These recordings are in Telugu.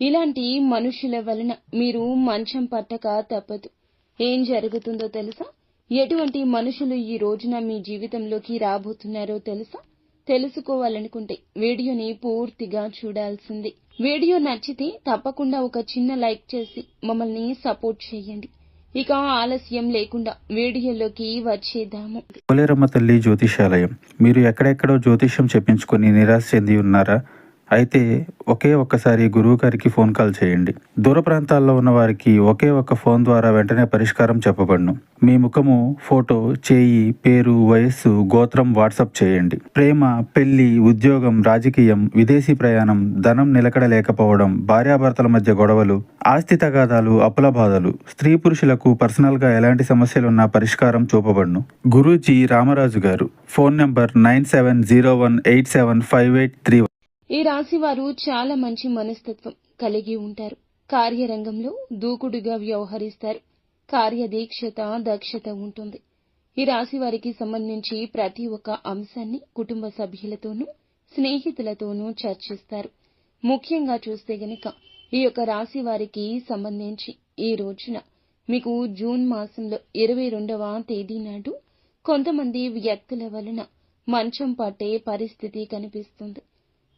ఇలాంటి మనుషుల వలన మీరు మంచం పట్టక తప్పదు. ఏం జరుగుతుందో తెలుసా? ఎటువంటి మనుషులు ఈ రోజున మీ జీవితంలోకి రాబోతున్నారో తెలుసా? తెలుసుకోవాలనుకుంటే వీడియోని పూర్తిగా చూడాల్సింది. వీడియో నచ్చితే తప్పకుండా ఒక చిన్న లైక్ చేసి మమ్మల్ని సపోర్ట్ చేయండి. ఇక ఆలస్యం లేకుండా వీడియోలోకి వచ్చేద్దాము. పోలేరమ్మ తల్లి జ్యోతిషాలయం. మీరు ఎక్కడెక్కడో జ్యోతిష్యం చెప్పించుకొని నిరాశ చెంది ఉన్నారా? అయితే ఒక్కసారి గురువు గారికి ఫోన్ కాల్ చేయండి. దూర ప్రాంతాల్లో ఉన్న వారికి ఒక్క ఫోన్ ద్వారా వెంటనే పరిష్కారం చెప్పబడును. మీ ముఖము, ఫోటో, చేయి, పేరు, వయస్సు, గోత్రం వాట్సాప్ చేయండి. ప్రేమ, పెళ్లి, ఉద్యోగం, రాజకీయం, విదేశీ ప్రయాణం, ధనం నిలకడ లేకపోవడం, భార్యాభర్తల మధ్య గొడవలు, ఆస్తి తగాదాలు, అప్పుల బాధలు, స్త్రీ పురుషులకు పర్సనల్ గా ఎలాంటి సమస్యలున్నా పరిష్కారం చూపబడును. గురూజీ రామరాజు గారు. Phone number 9701875831. ఈ రాశి వారు చాలా మంచి మనస్తత్వం కలిగి ఉంటారు. కార్యరంగంలో దూకుడుగా వ్యవహరిస్తారు. కార్యదీక్షత, దక్షత ఉంటుంది. ఈ రాశి వారికి సంబంధించి ప్రతి ఒక్క అంశాన్ని కుటుంబ సభ్యులతోనూ, స్నేహితులతోనూ చర్చిస్తారు. ముఖ్యంగా చూస్తే గనక ఈ యొక్క రాశి వారికి సంబంధించి ఈ రోజున మీకు జూన్ మాసంలో 22వ తేదీ నాడు కొంతమంది వ్యక్తుల వలన మంచం పట్టే పరిస్థితి కనిపిస్తుంది.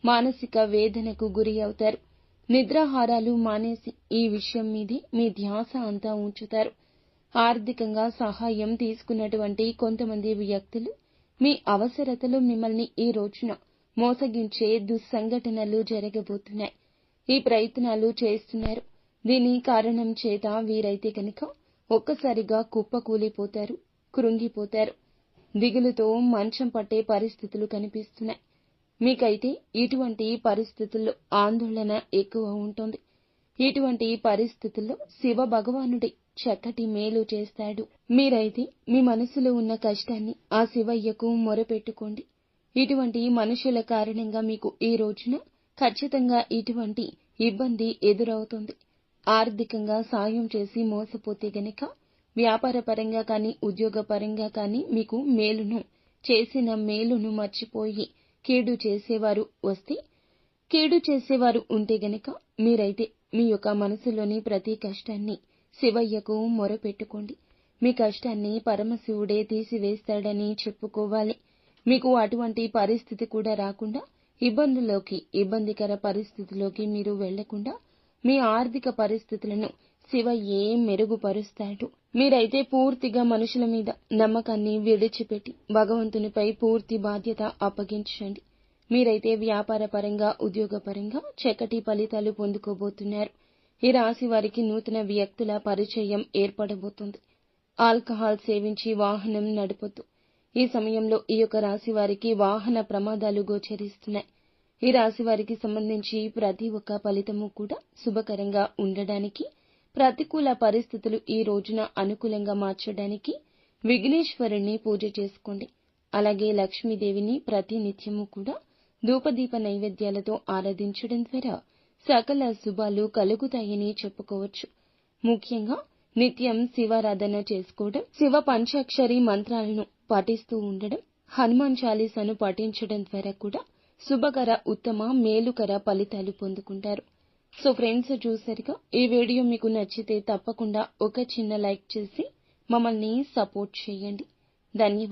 మానసిక వేదనకు గురి అవుతారు. నిద్రాహారాలు మానేసి ఈ విషయం మీదే మీ ధ్యాస అంతా ఉంచుతారు. ఆర్థికంగా సహాయం తీసుకున్నటువంటి కొంతమంది వ్యక్తులు మీ అవసరతలో మిమ్మల్ని ఈ రోజున మోసగించే దుస్సంఘటనలు జరగబోతున్నాయి. ఈ ప్రయత్నాలు చేస్తున్నారు. దీని కారణం చేత వీరైతే కనుక ఒక్కసారిగా కుప్పకూలిపోతారు, కృంగిపోతారు. దిగులుతో మంచం పట్టే పరిస్థితులు కనిపిస్తున్నాయి. మీకైతే ఇటువంటి పరిస్థితుల్లో ఆందోళన ఎక్కువ ఉంటుంది. ఇటువంటి పరిస్థితుల్లో శివ భగవానుడే చక్కటి మేలు చేస్తాడు. మీరైతే మీ మనసులో ఉన్న కష్టాన్ని ఆ శివయ్యకు మొరపెట్టుకోండి. ఇటువంటి మనుషుల కారణంగా మీకు ఈ రోజున ఖచ్చితంగా ఇటువంటి ఇబ్బంది ఎదురవుతుంది. ఆర్థికంగా సాయం చేసి మోసపోతే గనక వ్యాపార పరంగా కానీ, ఉద్యోగ పరంగా కానీ మీకు చేసిన మేలును మర్చిపోయి కీడు చేసేవారు ఉంటే గనక మీరైతే మీ యొక్క మనసులోని ప్రతి కష్టాన్ని శివయ్యకు మొరపెట్టుకోండి. మీ కష్టాన్ని పరమశివుడే తీసివేస్తాడని చెప్పుకోవాలి. మీకు అటువంటి పరిస్థితి కూడా రాకుండా ఇబ్బందికర పరిస్థితిలోకి మీరు వెళ్లకుండా మీ ఆర్థిక పరిస్థితులను శివయ్యే మెరుగుపరుస్తాడు. మీరైతే పూర్తిగా మనుషుల మీద నమ్మకాన్ని విడిచిపెట్టి భగవంతునిపై పూర్తి బాధ్యత అప్పగించండి. మీరైతే వ్యాపార పరంగా, ఉద్యోగ పరంగా చక్కటి ఫలితాలు పొందుకోబోతున్నారు. ఈ రాశి వారికి నూతన వ్యక్తుల పరిచయం ఏర్పడబోతుంది. ఆల్కహాల్ సేవించి వాహనం నడపొద్దు. ఈ సమయంలో ఈ యొక్క రాశి వారికి వాహన ప్రమాదాలు గోచరిస్తున్నాయి. ఈ రాశి వారికి సంబంధించి ప్రతి ఒక్క ఫలితము కూడా శుభకరంగా ఉండడానికి, ప్రతికూల పరిస్థితులు ఈ రోజున అనుకూలంగా మార్చడానికి విఘ్నేశ్వరుణ్ణి పూజ చేసుకోండి. అలాగే లక్ష్మీదేవిని ప్రతి నిత్యము కూడా ధూపదీప నైవేద్యాలతో ఆరాధించడం ద్వారా సకల శుభాలు కలుగుతాయని చెప్పుకోవచ్చు. ముఖ్యంగా నిత్యం శివారాధన చేసుకోవడం, శివ పంచాక్షరి మంత్రాలను పఠిస్తూ ఉండడం, హనుమాన్ చాలీసాను పఠించడం ద్వారా కూడా శుభకర, ఉత్తమ, మేలుకర ఫలితాలు పొందుకుంటారు. సో ఫ్రెండ్స్, చూసారుగా, ఈ వీడియో మీకు నచ్చితే తప్పకుండా ఒక చిన్న లైక్ చేసి మమ్మల్ని సపోర్ట్ చేయండి. ధన్యవాదాలు.